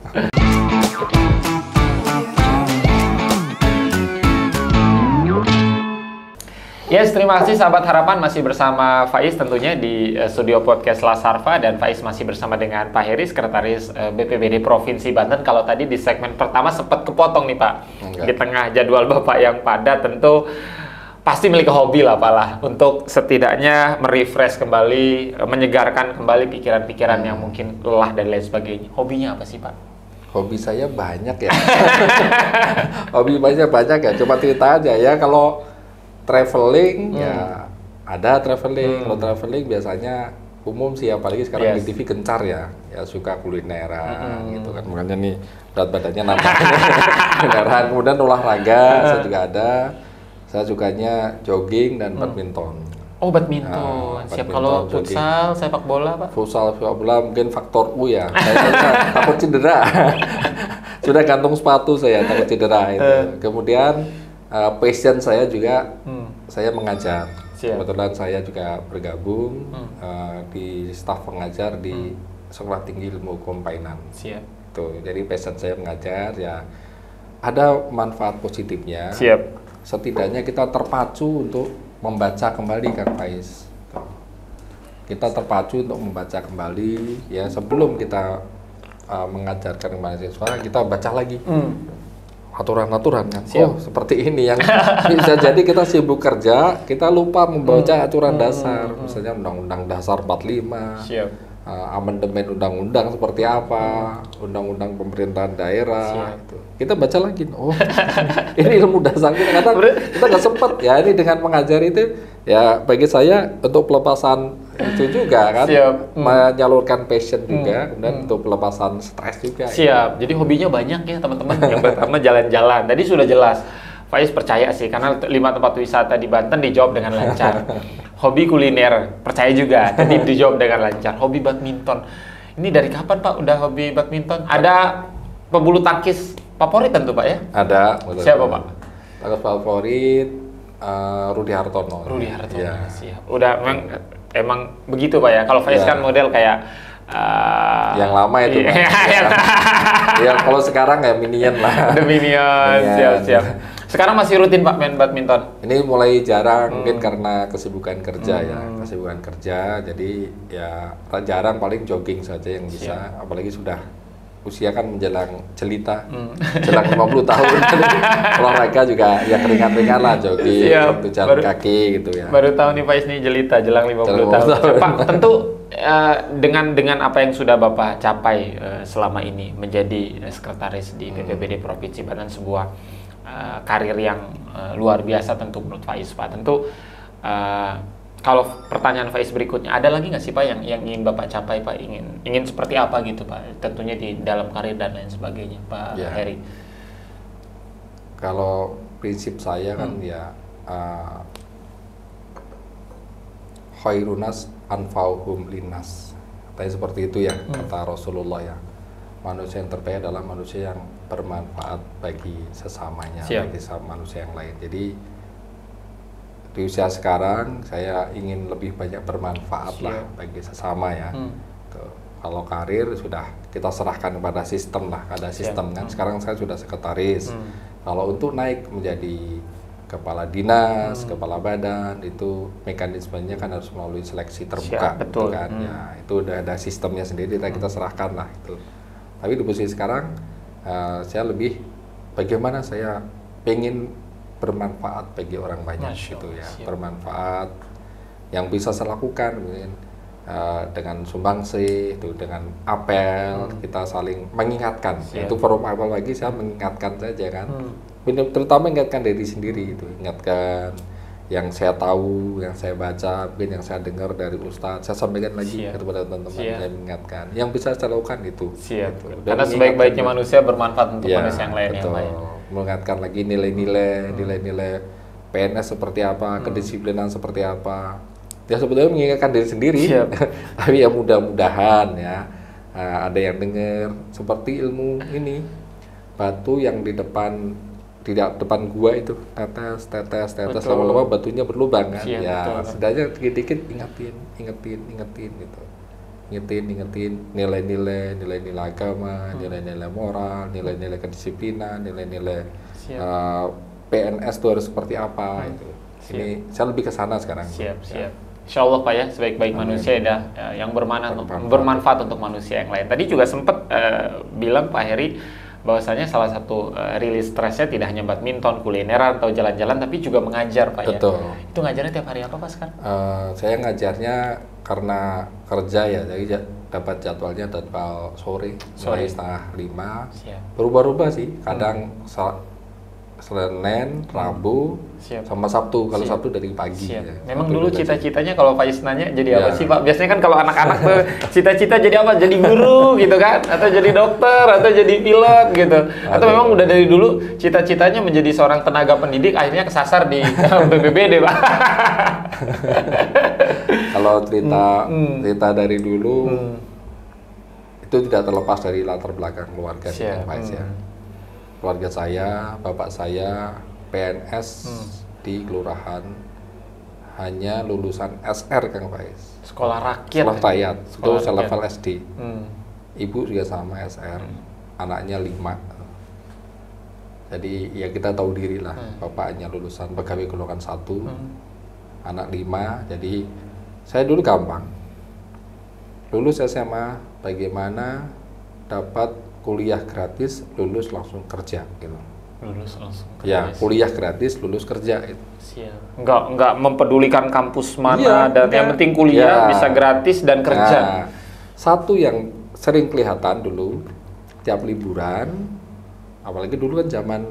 Yes, terima kasih sahabat harapan, masih bersama Faiz tentunya di studio podcast Lasarva, dan Faiz masih bersama dengan Pak Heri, Sekretaris BPBD Provinsi Banten. Kalau tadi di segmen pertama sempat kepotong nih Pak, di tengah jadwal Bapak yang padat, tentu pasti memiliki hobi lah Pak lah, untuk setidaknya merefresh kembali, menyegarkan kembali pikiran-pikiran yang mungkin lelah dan lain sebagainya. Hobinya apa sih Pak? Hobi saya banyak ya. Hobi banyak ya, coba cerita aja ya. Kalau traveling ya ada traveling. Kalau traveling biasanya umum sih, apalagi sekarang di TV gencar ya suka kulineran gitu kan, makanya nih berat badannya nambah. Kulineran, kemudian olahraga saya juga ada. Saya sukanya jogging dan badminton. Oh, badminton. Siap. Kalau futsal, sepak bola Pak? Futsal, sepak bola mungkin faktor U ya. Saya takut cedera. Sudah gantung sepatu saya, takut cedera itu. Kemudian passion saya juga, saya mengajar. Kebetulan saya juga bergabung di staf pengajar di Sekolah Tinggi Ilmu Kompainan. Tuh, jadi passion saya mengajar ya. Ada manfaat positifnya. Setidaknya kita terpacu untuk membaca kembali Kang Faiz. Kita terpacu untuk membaca kembali ya, sebelum kita mengajarkan mahasiswa, kita baca lagi. Aturan-aturan kan. Seperti ini yang bisa jadi kita sibuk kerja, kita lupa membaca aturan dasar, misalnya Undang-Undang Dasar 45, amandemen undang-undang seperti apa, undang-undang pemerintahan daerah. Itu. Kita baca lagi, oh ini ilmu dasar kita nggak sempat ya ini dengan mengajar itu ya bagi saya untuk pelepasan itu juga kan, menyalurkan passion juga, kemudian untuk pelepasan stres juga. Siap, jadi hobinya banyak ya teman-teman. Yang pertama jalan-jalan, tadi sudah jelas. Faiz percaya sih, karena 5 tempat wisata di Banten dijawab dengan lancar. Hobi kuliner, percaya juga, tadi dijawab dengan lancar. Hobi badminton, ini dari kapan Pak udah hobi badminton? Ada pebulu tangkis favorit tentu Pak ya? Ada. Siapa Pak? Tangkis favorit, Rudi Hartono. Rudi Hartono, ya. Siap. Udah emang begitu Pak ya, kalau Faiz kan model kayak yang lama itu Pak. Ya kalau sekarang ya Minion lah. The Minion, siap. Sekarang masih rutin Pak main badminton? Ini mulai jarang, mungkin karena kesibukan kerja ya, kesibukan kerja, jadi ya jarang, paling jogging saja yang bisa, apalagi sudah usia kan menjelang jelita, jelang 50 tahun, olahraga juga ya ringan-ringan lah, jogging, jalan kaki gitu ya. Baru tahu nih Faiz nih jelita, jelang 50 tahun. Pak, tentu dengan apa yang sudah Bapak capai selama ini menjadi sekretaris di BPBD Provinsi Banten, sebuah karir yang luar biasa tentu menurut Faiz Pak. Tentu kalau pertanyaan Faiz berikutnya, ada lagi nggak sih Pak yang ingin Bapak capai Pak? Ingin seperti apa gitu Pak? Tentunya di dalam karir dan lain sebagainya Pak Heri. Kalau prinsip saya kan ya khairunas anfa'uhum linnas. Katanya seperti itu ya, kata Rasulullah ya. Manusia yang terbaik adalah manusia yang bermanfaat bagi sesamanya, bagi manusia yang lain. Jadi di usia sekarang saya ingin lebih banyak bermanfaat lah bagi sesama ya. Kalau karir sudah kita serahkan kepada sistem lah, ada sistem kan. Sekarang saya sudah sekretaris. Kalau untuk naik menjadi kepala dinas, kepala badan, itu mekanismenya kan harus melalui seleksi terbuka, betul kan? Ya, itu udah ada sistemnya sendiri, kita serahkan lah itu. Tapi di posisi sekarang saya lebih bagaimana saya pengen bermanfaat bagi orang banyak gitu ya, bermanfaat yang bisa saya lakukan mungkin dengan sumbangsi itu, dengan apel kita saling mengingatkan. Itu forum apel lagi saya mengingatkan saja kan, terutama mengingatkan diri sendiri itu, ingatkan yang saya tahu, yang saya baca, mungkin yang saya dengar dari Ustadz, saya sampaikan lagi kepada teman-teman, saya mengingatkan. Yang bisa saya lakukan itu. Gitu. Karena sebaik-baiknya manusia bermanfaat untuk manusia yang lain. Yang lain. Mengingatkan lagi nilai-nilai PNS seperti apa, kedisiplinan seperti apa. Ya sebetulnya mengingatkan diri sendiri, tapi ya mudah-mudahan ya ada yang dengar. Seperti ilmu ini, batu yang di depan gua itu tetes lama-lama batunya berlubang kan. Setidaknya dikit-dikit ingetin gitu. Ingetin nilai-nilai agama, nilai-nilai moral, nilai-nilai kedisiplinan, nilai-nilai PNS itu harus seperti apa itu. Ini saya lebih ke sana sekarang. Siap. Insya Allah Pak ya, sebaik-baik manusia yang bermanfaat untuk manusia yang lain. Tadi juga sempat bilang Pak Heri bahwasanya salah satu rilis stresnya tidak hanya badminton, kulineran atau jalan-jalan, tapi juga mengajar Pak. Betul. Ya. Itu ngajarnya tiap hari apa Pak sekarang? Saya ngajarnya karena kerja ya, jadi dapat jadwalnya sore 4:30. Berubah-ubah sih, kadang Senin, Rabu, sama Sabtu. Kalau Sabtu dari pagi. Ya. Memang dulu cita-citanya kalau Faiz nanya jadi apa sih Pak? Biasanya kan kalau anak-anak tuh cita-cita jadi apa? Jadi guru gitu kan? Atau jadi dokter, atau jadi pilot gitu. Atau memang udah dari dulu cita-citanya menjadi seorang tenaga pendidik, akhirnya kesasar di BPBD Pak? Kalau cerita dari dulu itu tidak terlepas dari latar belakang keluarga dengan Faiz ya. Keluarga saya, bapak saya PNS di kelurahan, hanya lulusan SR Kang Faiz. Sekolah rakyat. Sekolah rakyat. Itu selevel SD. Ibu juga sama SR. Anaknya 5. Jadi ya kita tahu diri lah. Bapaknya lulusan pegawai golongan 1. Anak 5. Jadi saya dulu gampang. Lulus SMA, bagaimana dapat kuliah gratis, lulus langsung kerja gitu. Lulus langsung kerja. Ya, kuliah gratis, lulus kerja itu. Siap. Enggak mempedulikan kampus mana, dan yang penting kuliah bisa gratis dan kerja. Satu yang sering kelihatan dulu tiap liburan, apalagi dulu kan zaman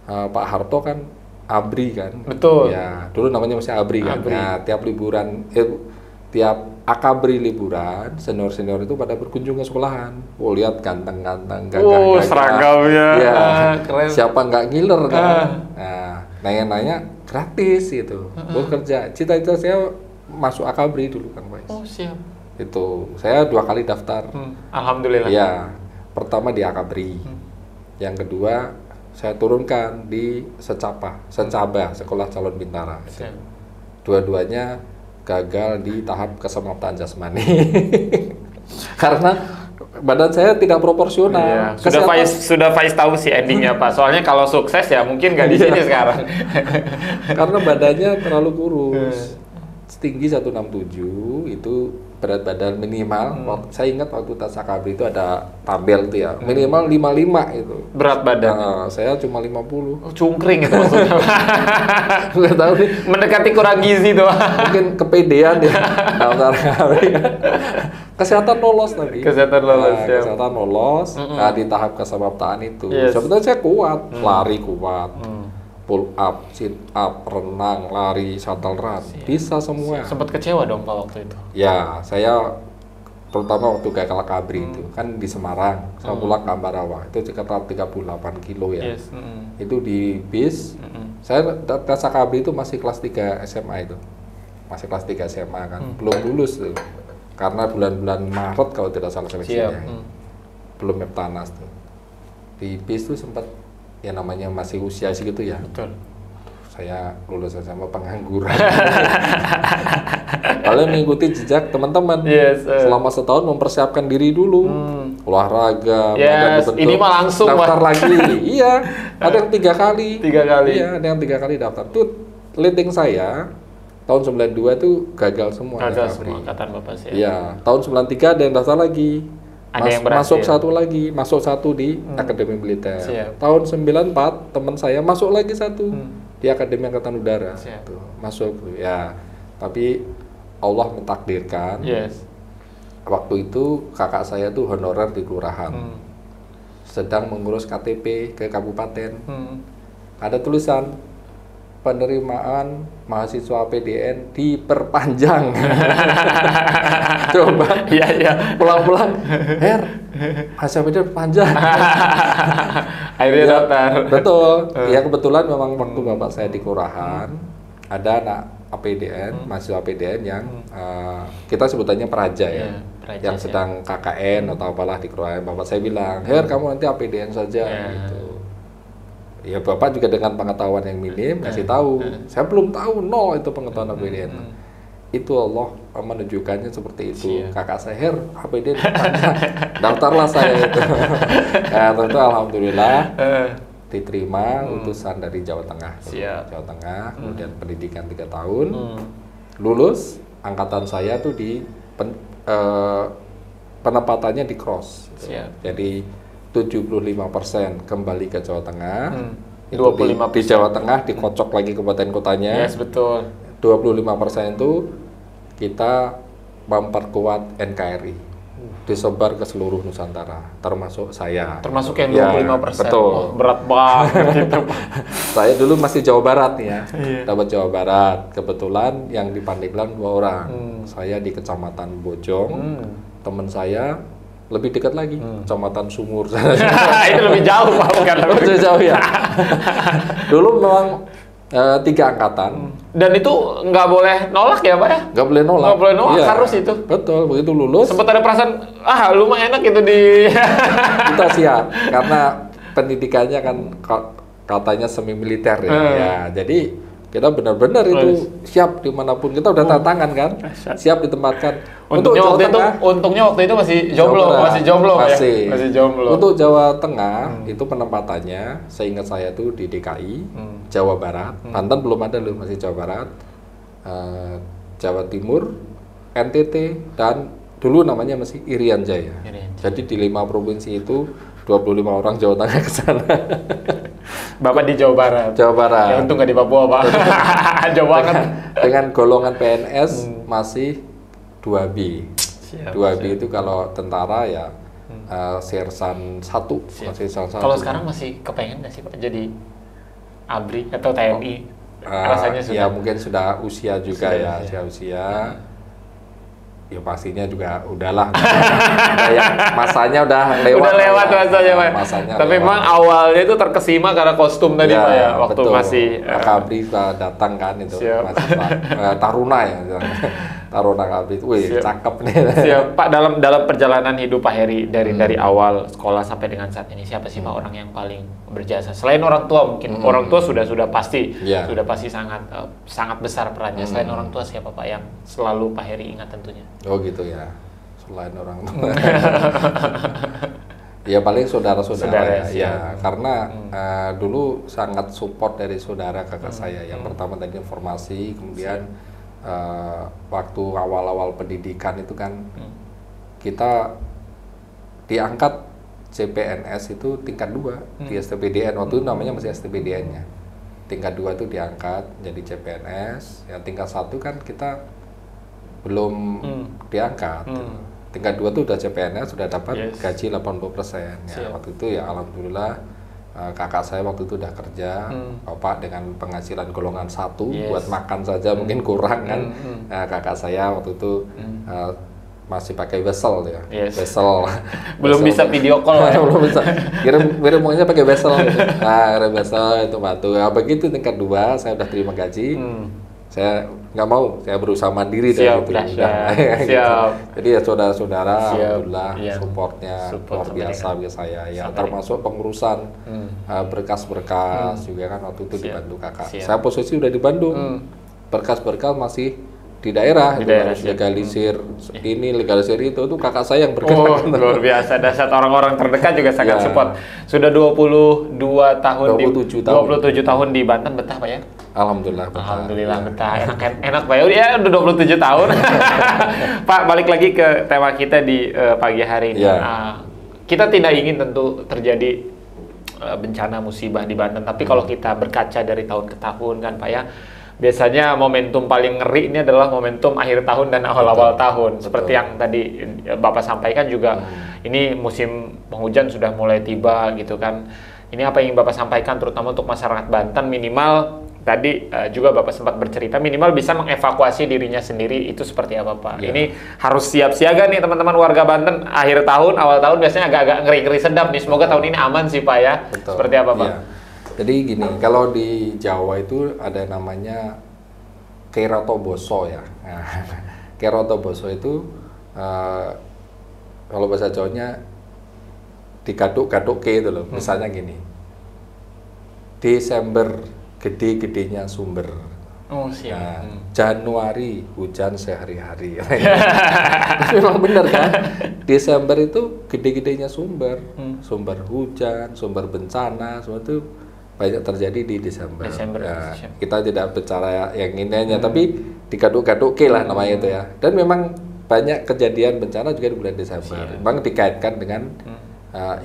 Pak Harto kan ABRI kan. Betul. Ya, dulu namanya masih ABRI kan. ABRI. Nah, tiap liburan tiap akabri liburan, senior-senior itu pada berkunjung ke sekolahan. Oh, lihat ganteng-ganteng, gagah-gagah. Seragamnya. Ya, keren. Siapa nggak ngiler kan? Nah, nanya-nanya gratis gitu. Buat kerja. Cita-cita saya masuk akabri dulu kan, Pak. Oh, siap. Itu, saya 2 kali daftar. Alhamdulillah. Ya, pertama di akabri. Yang kedua, saya turunkan di Secapa, Sekolah Calon Bintara. Dua-duanya gagal di tahap kesemaptaan jasmani. Karena badan saya tidak proporsional. Iya. Sudah Faiz tahu sih endingnya Pak. Soalnya kalau sukses ya mungkin nggak di sini sekarang. Karena badannya terlalu kurus. Tinggi 167 itu berat badan minimal. Saya ingat waktu tes akabri itu ada tabel tuh ya. Minimal 55 itu. Berat badan. Saya cuma 50. Oh, cungkring itu maksudnya. Nggak tahu nih. Mendekati kurang gizi tuh. Mungkin kepedean ya. Daftar akabri. Kesehatan lolos tadi. Kesehatan lolos. Ya. Kesehatan lolos. Nah, di tahap kesemaptaan itu. Sebetulnya saya kuat, lari kuat. Pull up, sit up, renang, lari, shuttle run, bisa semua. Sempat kecewa dong Pak waktu itu? Ya, saya terutama waktu gagal akabri itu kan di Semarang, saya pulang ke Ambarawa, itu sekitar 38 kilo ya. Itu di bis, saya tes akabri itu masih kelas 3 SMA itu, masih kelas 3 SMA kan, belum lulus tuh, karena bulan-bulan Maret kalau tidak salah seleksinya, belum Meptanas tuh. Di bis tuh sempat ya namanya masih usia segitu ya. Betul. Saya lulus sama pengangguran. Kalian mengikuti jejak teman-teman. Selama setahun mempersiapkan diri dulu. Olahraga, badan dibentuk. Ini mah langsung daftar lagi. Iya, ada yang 3 kali. 3 kali. Iya, ada yang 3 kali daftar. Tuh leading saya tahun 92 itu gagal semua. Gagal semua angkatan Bapak sih. Iya, tahun 93 ada yang daftar lagi. Masuk satu di Akademi Militer. Tahun 94 teman saya masuk lagi satu di Akademi Angkatan Udara. Tuh, masuk ya. Tapi Allah mentakdirkan. Waktu itu kakak saya tuh honorer di kelurahan. Sedang mengurus KTP ke kabupaten. Ada tulisan penerimaan mahasiswa PDN diperpanjang. Coba pulang-pulang, mahasiswa PDN panjang. Akhirnya daftar. Betul. Ya kebetulan memang waktu bapak saya di kelurahan ada anak APDN, mahasiswa APDN yang kita sebutannya peraja ya. Yang sedang KKN atau apalah di kelurahan. Bapak saya bilang, "Her, kamu nanti APDN saja." gitu. Ya bapak juga dengan pengetahuan yang minim kasih tahu. Saya belum tahu, nol itu pengetahuan APDN. Itu Allah menunjukkannya seperti itu. Kakak saya, Her, APDN daftarlah saya itu. Nah, tentu alhamdulillah diterima utusan dari Jawa Tengah. Jawa Tengah, kemudian pendidikan 3 tahun. Lulus, angkatan saya tuh di penempatannya di cross. Jadi 75% kembali ke Jawa Tengah, 25% di Jawa Tengah dikocok lagi kabupaten kotanya. Betul. 25% itu kita memperkuat NKRI, disebar ke seluruh Nusantara, termasuk saya. Termasuk yang 25%. Betul. Berat banget itu. Saya dulu masih Jawa Barat ya, dapat Jawa Barat. Kebetulan yang di Pandeglang 2 orang. Saya di Kecamatan Bojong, teman saya lebih dekat lagi, Kecamatan Sumur. Itu lebih jauh Pak, bukan lebih jauh ya. Dulu memang 3 angkatan. Dan itu nggak boleh nolak ya Pak ya? Nggak boleh nolak. Nggak boleh nolak, harus itu. Betul, begitu lulus. Sempat ada perasaan, lu mah enak itu di... Kita siap, karena pendidikannya kan katanya semi militer ya. Ya, jadi kita benar-benar itu siap dimanapun, kita udah tanda tangan kan, siap ditempatkan. Untungnya waktu itu masih jomblo. Untuk Jawa Tengah itu penempatannya, seingat saya tuh di DKI, Jawa Barat, Banten belum ada loh, masih Jawa Barat, Jawa Timur, NTT, dan dulu namanya masih Irian Jaya. Jadi di 5 provinsi itu 25 orang Jawa Tengah ke sana. Bapak di Jawa Barat. Jawa Barat. Ya untung nggak di Papua, Pak. Jauh banget. Dengan golongan PNS masih 2B. 2B itu kalau tentara ya Sersan 1. Kalau sekarang masih kepengen nggak sih Pak jadi ABRI atau TNI? Rasanya sudah. Ya mungkin sudah usia juga usia. Ya pastinya juga udahlah. Masanya udah lewat. Udah lewat masanya Pak. Tapi memang awalnya itu terkesima karena kostum tadi Pak ya, waktu betul. Masih ABRI datang kan itu masih Taruna ya. Taruna ABRI. Wih, cakep nih. Siap. Pak, dalam perjalanan hidup Pak Heri dari awal sekolah sampai dengan saat ini, siapa sih Pak orang yang paling berjasa? Selain orang tua mungkin. Orang tua sudah pasti sudah pasti sangat besar perannya. Selain orang tua siapa Pak yang selalu Pak Heri ingat tentunya? Oh gitu ya, selain orang tua. Ya paling saudara-saudara ya. Karena dulu sangat support dari saudara kakak saya. Yang pertama tadi informasi, kemudian waktu awal-awal pendidikan itu kan kita diangkat CPNS itu tingkat 2 di STPDN. Waktu itu namanya masih STPDN-nya. Tingkat 2 itu diangkat jadi CPNS. Ya tingkat 1 kan kita belum diangkat. Tingkat 2 itu udah CPNS, sudah dapat gaji 80%. Ya, waktu itu ya alhamdulillah kakak saya waktu itu udah kerja, bapak dengan penghasilan golongan 1 buat makan saja mungkin kurang kan. Kakak saya waktu itu masih pakai wesel ya, wesel. Belum bisa video call ya. Belum bisa. Kirim uangnya pakai wesel. Kirim wesel itu batu. Ya, begitu tingkat 2 saya udah terima gaji. Saya nggak mau, saya berusaha mandiri dari itu. Jadi ya saudara-saudara, alhamdulillah supportnya luar biasa bagi saya. Ya termasuk pengurusan berkas-berkas juga kan waktu itu dibantu kakak. Saya posisi udah di Bandung, berkas-berkas masih di daerah, harus legalisir ini, legalisir itu kakak saya yang bergerak. Luar biasa, dasar orang-orang terdekat juga sangat support. Sudah 27 tahun di Banten, betah Pak ya? Alhamdulillah betah. Alhamdulillah betah, enak Pak ya, udah 27 tahun. Pak, balik lagi ke tema kita di pagi hari ini. Kita tidak ingin tentu terjadi bencana musibah di Banten, tapi kalau kita berkaca dari tahun ke tahun kan Pak ya, biasanya momentum paling ngeri ini adalah momentum akhir tahun dan awal-awal tahun. Seperti yang tadi Bapak sampaikan juga, ini musim penghujan sudah mulai tiba gitu kan. Ini apa yang Bapak sampaikan terutama untuk masyarakat Banten, minimal tadi juga Bapak sempat bercerita minimal bisa mengevakuasi dirinya sendiri, itu seperti apa Pak? Ini harus siap siaga nih teman-teman warga Banten, akhir tahun, awal tahun biasanya agak-agak ngeri-ngeri sedap nih. Semoga tahun ini aman sih Pak ya. Seperti apa Pak? Jadi gini, kalau di Jawa itu ada namanya Keratoboso ya. Keratoboso itu kalau bahasa Jawanya digaduk-gaduk itu loh. Misalnya gini, Desember gede-gedenya sumber. Januari hujan sehari-hari. Memang benar kan? Desember itu gede-gedenya sumber, sumber hujan, sumber bencana, semua itu banyak terjadi di Desember. Ya, kita tidak bicara yang ini tapi digaduk-gaduk lah namanya itu ya. Dan memang banyak kejadian bencana juga di bulan Desember. Memang dikaitkan dengan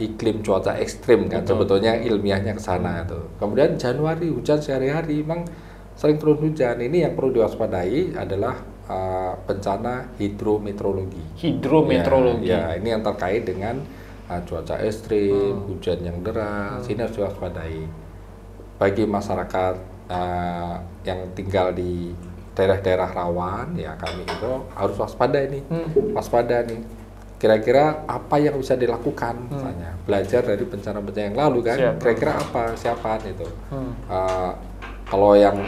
iklim cuaca ekstrim kan. Sebetulnya ilmiahnya ke sana itu. Kemudian Januari hujan sehari-hari, memang sering turun hujan. Ini yang perlu diwaspadai adalah bencana hidrometeorologi. Hidrometeorologi. Ya, ini yang terkait dengan cuaca ekstrim, hujan yang deras. Ini harus diwaspadai. Bagi masyarakat yang tinggal di daerah-daerah rawan, ya kami itu harus waspada nih. Waspada nih. Kira-kira apa yang bisa dilakukan? Misalnya belajar dari bencana-bencana yang lalu kan. Kira-kira apa siapaan itu? Kalau yang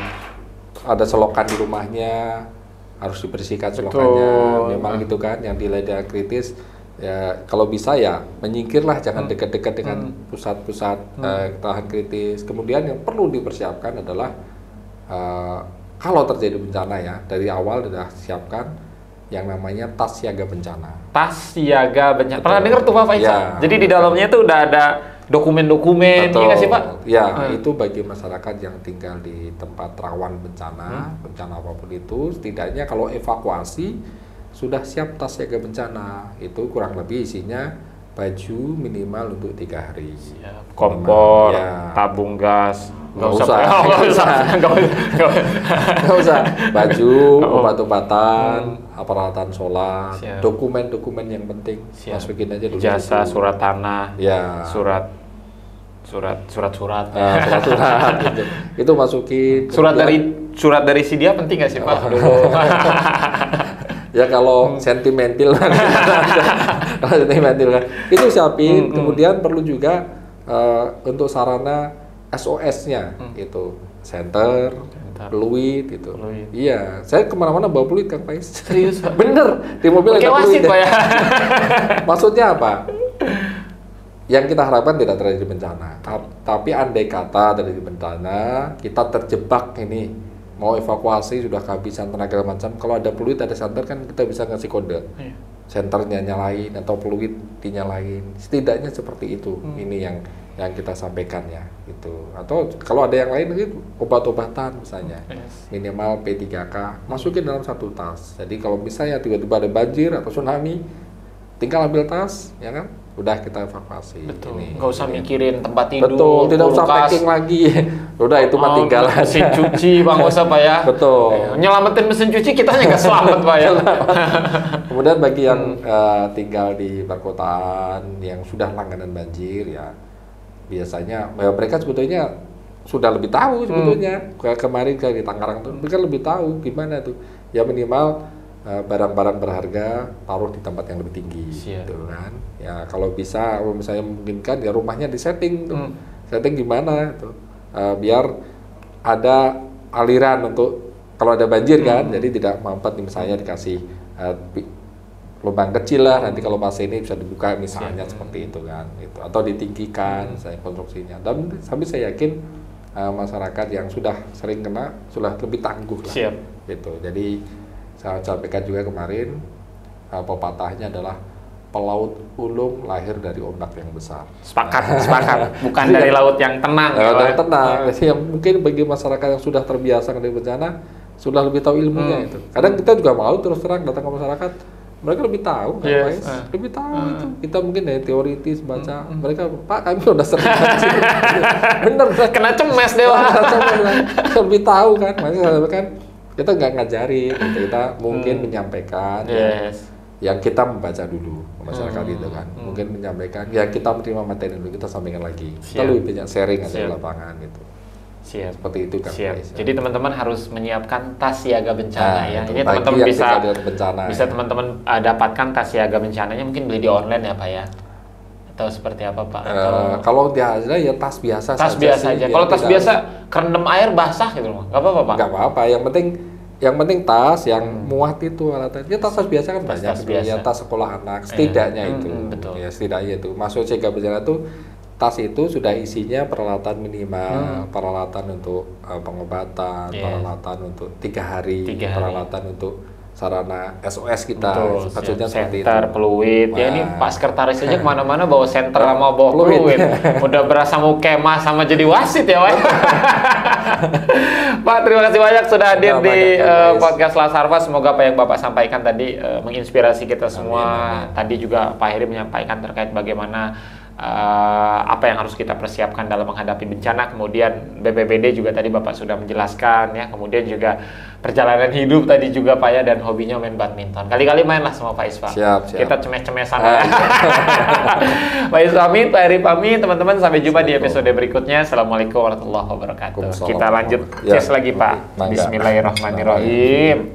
ada selokan di rumahnya harus dibersihkan selokannya, memang gitu kan. Yang di daerah kritis, ya kalau bisa ya menyingkirlah, jangan dekat-dekat dengan pusat-pusat tahan kritis. Kemudian yang perlu dipersiapkan adalah kalau terjadi bencana ya dari awal sudah siapkan yang namanya tas siaga bencana. Tas siaga bencana. Pernah dengar tuh Pak Faisal? Ya, jadi di dalamnya tuh udah ada dokumen-dokumen, iya nggak sih Pak? Ya, itu bagi masyarakat yang tinggal di tempat rawan bencana, bencana apapun itu, setidaknya kalau evakuasi sudah siap tas siaga bencana. Itu kurang lebih isinya baju minimal untuk 3 hari. Kompor, tabung gas, Nggak usah. Baju, obat-obatan, peralatan sholat, dokumen-dokumen yang penting. Masukin aja dulu. Jasa, surat tanah, ya. surat. Gitu. Itu masukin. Surat dari si dia penting nggak sih Pak? Ya kalau sentimental kan. Itu siapin. Kemudian perlu juga untuk sarana SOS-nya gitu, senter, peluit gitu. Iya, saya kemana-mana bawa peluit kan Pak. Serius Pak? Bener, di mobil ada peluit. Pak ya. Maksudnya apa? Yang kita harapkan tidak terjadi bencana. Tapi andai kata terjadi bencana, kita terjebak ini, mau evakuasi sudah kehabisan tenaga macam. Kalau ada peluit, ada senter kan kita bisa ngasih kode. Senternya nyalain atau peluit dinyalain. Setidaknya seperti itu. Ini yang kita sampaikan ya, gitu. Atau kalau ada yang lain itu obat-obatan misalnya, minimal P3K, masukin dalam satu tas. Jadi kalau misalnya tiba-tiba ada banjir atau tsunami, tinggal ambil tas, ya kan? Udah kita evakuasi. Betul. Nggak usah mikirin tempat tidur. Betul. Tidak usah packing lagi. Udah itu mah tinggal aja. Mesin cuci Bang, nggak usah Pak ya. Betul. Nyelamatin mesin cuci kitanya nggak selamat Pak ya. Kemudian bagi yang tinggal di perkotaan yang sudah langganan banjir ya, biasanya mereka sebetulnya sudah lebih tahu sebetulnya. Kemarin di Tangerang tuh mereka lebih tahu gimana tuh. Ya minimal barang-barang berharga taruh di tempat yang lebih tinggi, gitu kan. Ya kalau bisa, kalau misalnya memungkinkan ya rumahnya disetting tuh. Setting gimana tuh, biar ada aliran untuk kalau ada banjir kan, jadi tidak mampet misalnya dikasih lubang kecil lah, nanti kalau pas ini bisa dibuka misalnya seperti itu kan, gitu. Atau ditinggikan saya konstruksinya. Dan sampai saya yakin masyarakat yang sudah sering kena sudah lebih tangguh lah, gitu. Jadi saya sampaikan juga kemarin, pepatahnya adalah pelaut ulung lahir dari ombak yang besar. Sepakat. Bukan dari laut yang tenang. Laut yang tenang. Jadi yang mungkin bagi masyarakat yang sudah terbiasa dengan bencana, sudah lebih tahu ilmunya itu. Kadang kita juga mau terus terang datang ke masyarakat, mereka lebih tahu, lebih tahu itu. Kita mungkin dari teoritis baca, mereka Pak kami udah sering bener, kena cemes dewa. Lebih tahu kan, makanya kan kita nggak ngajarin, kita mungkin menyampaikan yang kita membaca dulu masyarakat itu kan, mungkin menyampaikan yang kita menerima materi dulu kita sampaikan lagi, kita lebih banyak sharing aja di lapangan gitu. Seperti itu kan. Jadi teman-teman harus menyiapkan tas siaga bencana ya. Ini teman-teman bisa teman-teman dapatkan tas siaga bencananya, mungkin beli di online ya Pak ya. Atau seperti apa Pak? Kalau dia ada ya tas biasa. Tas biasa aja. Kalau tas biasa kerendam air basah gitu loh, nggak apa-apa Pak? Nggak apa-apa. Yang penting tas yang muat itu alatnya. Ya tas biasa kan banyak. Ya tas sekolah anak setidaknya itu. Betul. Ya setidaknya itu. Masuk siaga bencana itu tas itu sudah isinya peralatan minimal, peralatan untuk pengobatan, peralatan untuk 3 hari, peralatan untuk sarana SOS kita, maksudnya seperti itu. Senter, peluit, ya ini Pak Sekretaris aja kemana-mana bawa senter sama bawa peluit. Udah berasa mau kemah sama jadi wasit ya Pak. Pak, terima kasih banyak sudah hadir di podcast Lasarva. Semoga apa yang Bapak sampaikan tadi menginspirasi kita semua. Tadi juga Pak Heri menyampaikan terkait bagaimana apa yang harus kita persiapkan dalam menghadapi bencana. Kemudian BPBD juga tadi Bapak sudah menjelaskan ya. Kemudian juga perjalanan hidup tadi juga Pak ya, dan hobinya main badminton. Kali-kali mainlah sama Pak Is Pak. Siap. Kita cemes-cemesan. Pak Is pamit, Pak Heri pamit, teman-teman sampai jumpa di episode berikutnya. Assalamualaikum warahmatullahi wabarakatuh. Kita lanjut tes lagi Pak. Bismillahirrahmanirrahim.